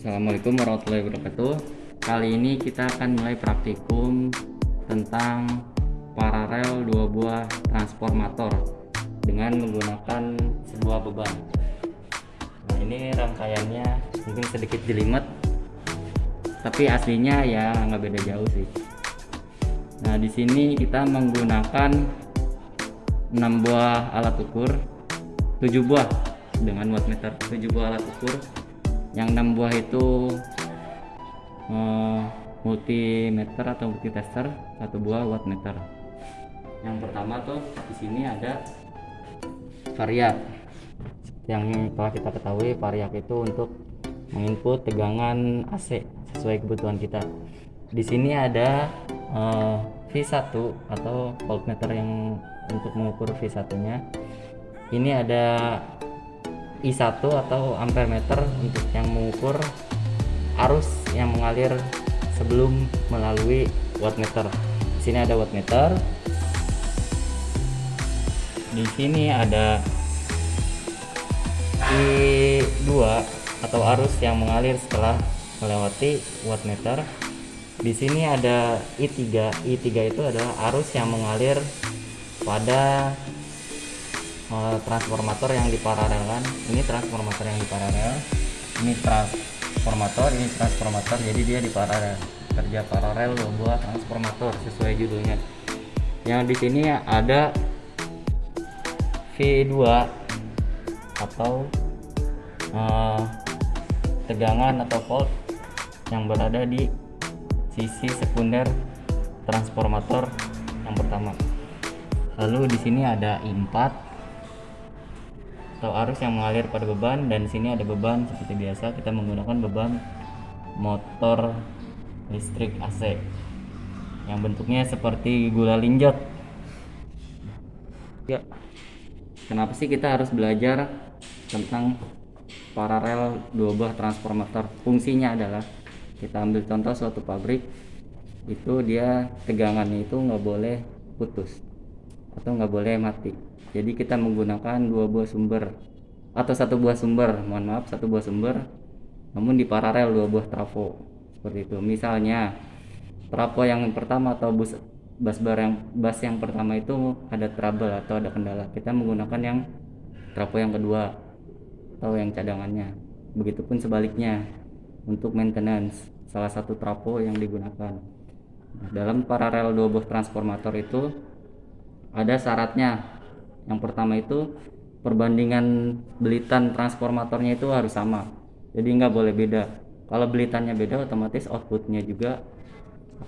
Assalamualaikum warahmatullahi wabarakatuh. Kali ini kita akan mulai praktikum tentang paralel dua buah transformator dengan menggunakan sebuah beban. Nah, ini rangkaiannya mungkin sedikit jelimet, tapi aslinya ya nggak beda jauh sih. Nah, di sini kita menggunakan 6 buah alat ukur, 7 buah dengan wattmeter, 7 buah alat ukur. Yang 6 buah itu multimeter atau multitester, 1 buah wattmeter. Yang pertama tuh di sini ada variak. Yang telah kita ketahui, variak itu untuk menginput tegangan AC sesuai kebutuhan kita. Di sini ada V1 atau voltmeter yang untuk mengukur V1-nya. Ini ada I1 atau ampermeter untuk yang mengukur arus yang mengalir sebelum melalui wattmeter. Di sini ada wattmeter. Di sini ada I2 atau arus yang mengalir setelah melewati wattmeter. Di sini ada I3. I3 itu adalah arus yang mengalir pada transformator yang diparalelkan. Ini transformator yang diparalel, ini transformator, jadi dia diparalel, kerja paralel dua buah transformator sesuai judulnya. Yang di sini ada V2 atau tegangan atau volt yang berada di sisi sekunder transformator yang pertama. Lalu di sini ada I4 atau arus yang mengalir pada beban, dan di sini ada beban seperti biasa, kita menggunakan beban motor listrik AC yang bentuknya seperti gula linjot. Ya, kenapa sih kita harus belajar tentang paralel dua buah transformator? Fungsinya adalah, kita ambil contoh suatu pabrik, itu dia tegangannya itu nggak boleh putus atau nggak boleh mati. Jadi kita menggunakan dua buah sumber atau satu buah sumber, satu buah sumber, namun di paralel dua buah trafo seperti itu. Misalnya trafo yang pertama atau bus yang pertama itu ada trouble atau ada kendala, kita menggunakan yang trafo yang kedua atau yang cadangannya. Begitupun sebaliknya untuk maintenance salah satu trafo yang digunakan. Nah, dalam paralel dua buah transformator itu ada syaratnya. Yang pertama itu perbandingan belitan transformatornya itu harus sama, jadi nggak boleh beda. Kalau belitannya beda, otomatis outputnya juga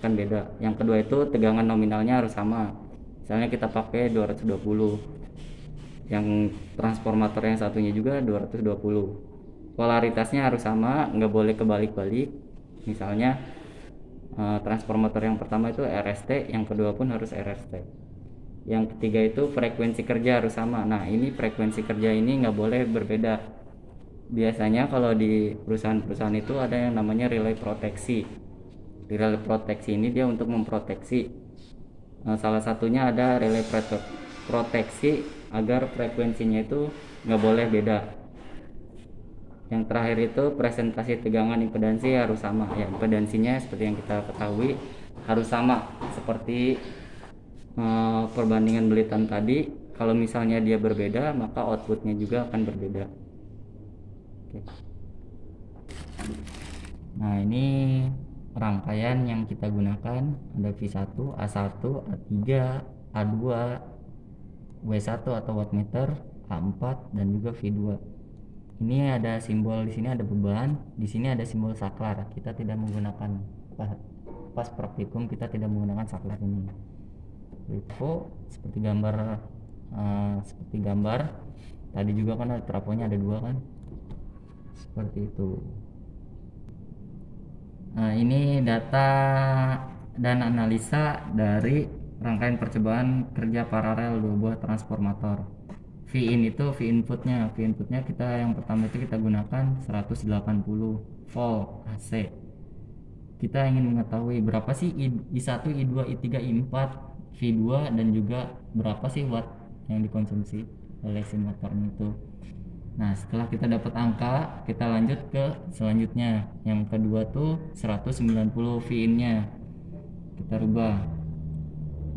akan beda. Yang kedua itu tegangan nominalnya harus sama. Misalnya kita pakai 220, yang transformator yang satunya juga 220. Polaritasnya harus sama, nggak boleh kebalik-balik. Misalnya transformator yang pertama itu RST, yang kedua pun harus RST. Yang ketiga itu frekuensi kerja harus sama. Nah, ini frekuensi kerja ini nggak boleh berbeda. Biasanya kalau di perusahaan-perusahaan itu ada yang namanya relay proteksi. Relay proteksi ini dia untuk memproteksi. Salah satunya ada relay proteksi agar frekuensinya itu nggak boleh beda. Yang terakhir itu presentasi tegangan impedansi harus sama. Ya, impedansinya seperti yang kita ketahui harus sama seperti perbandingan belitan tadi. Kalau misalnya dia berbeda, maka outputnya juga akan berbeda. Oke. Nah, ini rangkaian yang kita gunakan, ada V1, A1, A3, A2, W1 atau wattmeter, A4 dan juga V2. Ini ada simbol, di sini ada beban, di sini ada simbol saklar. Kita tidak menggunakan, pas praktikum kita tidak menggunakan saklar ini. Itu seperti gambar tadi juga kan, ada trafonya ada dua kan, seperti itu. Nah, ini data dan analisa dari rangkaian percobaan kerja paralel dua buah transformator. V inputnya kita yang pertama itu kita gunakan 180 volt AC. Kita ingin mengetahui berapa sih I1, I2, I3, I4, V2 dan juga berapa sih watt yang dikonsumsi oleh si motornya itu. Nah, setelah kita dapat angka, kita lanjut ke selanjutnya. Yang kedua tuh 190 V-in-nya. Kita rubah.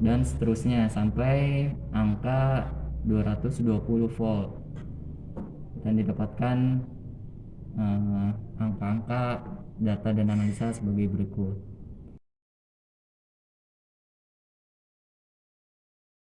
Dan seterusnya sampai angka 220 volt. Dan didapatkan angka-angka data dan analisa sebagai berikut.